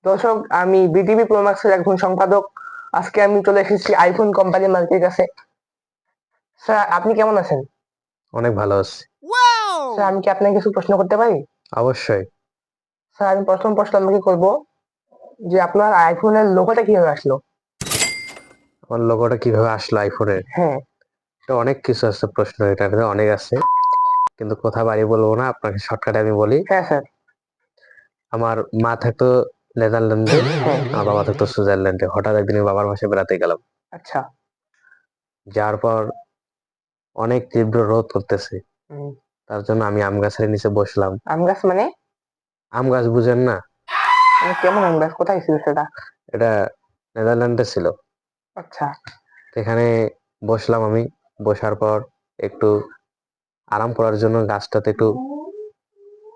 দর্শক, আমি বিটিভি প্রোম্যাক্সের একজন সম্পাদক। আজকে আমি চলে এসেছি আইফোন কোম্পানির মালিকের কাছে। স্যার, আপনি কেমন আছেন? অনেক ভালো আছি। স্যার, আমি কি আপনাকে কিছু প্রশ্ন করতে পারি? অবশ্যই। স্যার, আমি প্রথম প্রশ্ন আপনাকে করব যে আপনার আইফোনের লোগোটা কিভাবে আসলো? আমার লোগোটা কিভাবে আসলো আইফোনের? হ্যাঁ। এটা অনেক কিছু আছে, প্রশ্ন এটাতে অনেক আছে, কিন্তু কথা বাড়ি বলবো না, আপনাকে শর্টকাটে আমি বলি। হ্যাঁ স্যার। আমার মা থাকতো নেদারল্যান্ডে, হ্যাঁ। আমার বাবা থাকতো সুইজারল্যান্ডে। হঠাৎ একদিন আমি বাবার বাসায় বেড়াতে গেলাম। আচ্ছা। যার পর অনেক তীব্র রোদ করতেছে, হুম। তার জন্য আমি আম গাছের নিচে বসলাম। আম গাছ মানে? আম গাছ বুঝেন না? কেমন আম গাছ? কোথায় ছিল সেটা? এটা নেদারল্যান্ডে ছিল। আচ্ছা। এখানে বসলাম আমি। বসার পর একটু আরাম করার জন্য গাছটাতে একটু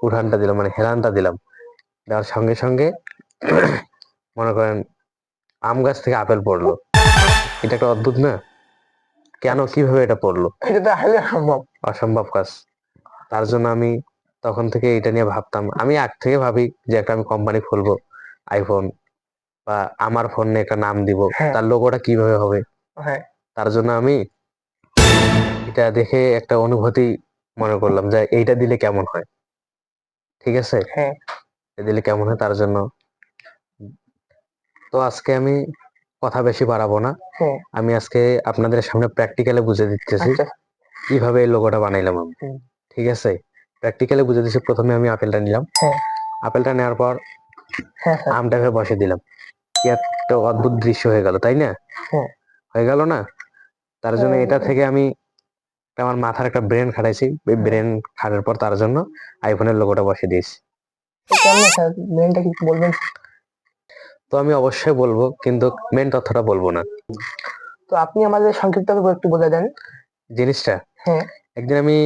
উঠানটা দিলাম, মানে হেলানটা দিলাম। দেওয়ার সঙ্গে সঙ্গে মনে করেন আম গাছ থেকে আপেল পড়লো। এটা একটা অদ্ভুত না? কেন, কিভাবে এটা পড়লো? এটা তো হাইলি অসম্ভব। অসম্ভব কাজ। তার জন্য আমি তখন থেকে এটা নিয়ে ভাবতাম। আমি আগ থেকে ভাবি যে একটা আমি কোম্পানি খুলবো, আইফোন, বা আমার ফোন নিয়ে একটা নাম দিব। হ্যাঁ। তার লোগোটা কিভাবে হবে? হ্যাঁ। তার জন্য আমি এটা দেখে একটা অনুভূতি মনে করলাম যে এইটা দিলে কেমন হয়। ঠিক আছে, হ্যাঁ। এটা দিলে কেমন হয়, তার জন্য। তো আজকে আমি কথা বেশি বাড়াবো না। হ্যাঁ। আমি আজকে আপনাদের সামনে প্র্যাকটিক্যালে বুঝে দিতেছি আচ্ছা। কিভাবে এই লোগোটা বানাইলাম আমি। হুম। ঠিক আছে, প্র্যাকটিক্যালে বুঝে দিচ্ছি। প্রথমে আমি আপেলটা নিলাম। হ্যাঁ। আপেলটা নেওয়ার পর হ্যাঁ স্যার। আমটাকে বসে দিলাম। কি একটা অদ্ভুত দৃশ্য হয়ে গেল, তাই না? হ্যাঁ। হয়ে গেল না? তার জন্য এটা থেকে আমি আমার মাথার একটা ব্রেন খাটাইছি। এই ব্রেন খাটার পর তার জন্য আইফোনের লোগোটা বসে দিয়েছি। কেমন স্যার? মেনটা কি একটু বলবেন? তো আমি অবশ্যই বলবো, কিন্তু মেন তথ্যটা বলবো না। তো আপনি আমাদের সংক্ষিপ্তভাবে একটু বলে দেন। জিনিসটা, হ্যাঁ। একদিন আমি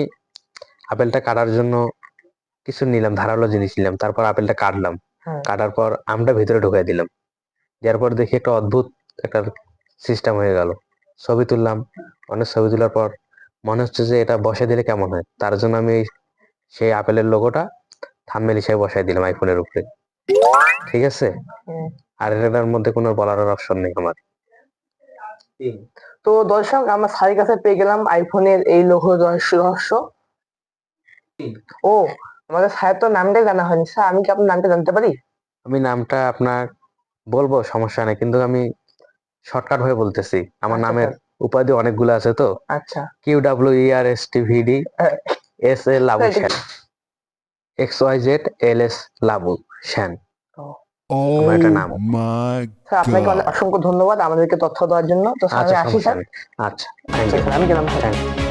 আপেলটা কাটার জন্য কিছু নিলাম, ধারালো জিনিস নিলাম। তারপর আপেলটা কাটলাম। হ্যাঁ। কাটার পর আমটা ভিতরে ঢুকাই দিলাম। দেওয়ার পর দেখি একটা অদ্ভুত একটা সিস্টেম হয়ে গেল। ছবি তুললাম। অনেক ছবি তোলার পর মনে হচ্ছে যে এটা বসে দিলে কেমন হয়। তার জন্য আমি সেই আপেলের লোগোটা থাম্বনেল হিসেবে বসাই দিলাম আইফোনের উপরে। ঠিক আছে, হুম। আর এটার মধ্যে কোনো বলার অপশন নেই আমার। তো দর্শক, আমরা স্যারের কাছে পেয়ে গেলাম আইফোনের এই লোগো রহস্য। ও, আমাদের স্যারের তো নামটাই জানা হয়নি। স্যার, আমি কি আপনার নামটা জানতে পারি? আমি নামটা আপনার বলবো, সমস্যা নেই, কিন্তু আমি শর্টকাট হয়ে বলতেছি। আমার আচ্ছা নামের স্যার। উপাধি অনেকগুলো আছে তো। আচ্ছা। QWERSTVD SA লাবু স্যার, এটা শ্যান, কি? XYZLS লাবু শ্যান ও, আমার একটা Oh নাম। my স্যার, আপনাকে অনেক God. অসংখ্য ধন্যবাদ আমাদেরকে তথ্য দেওয়ার জন্য। তো স্যার, আমি আচ্ছা, আসি সমস্যা স্যার। নেই। আচ্ছা, থ্যাংক আচ্ছা ইউ। স্যার, আমি গেলাম স্যার। Thank you.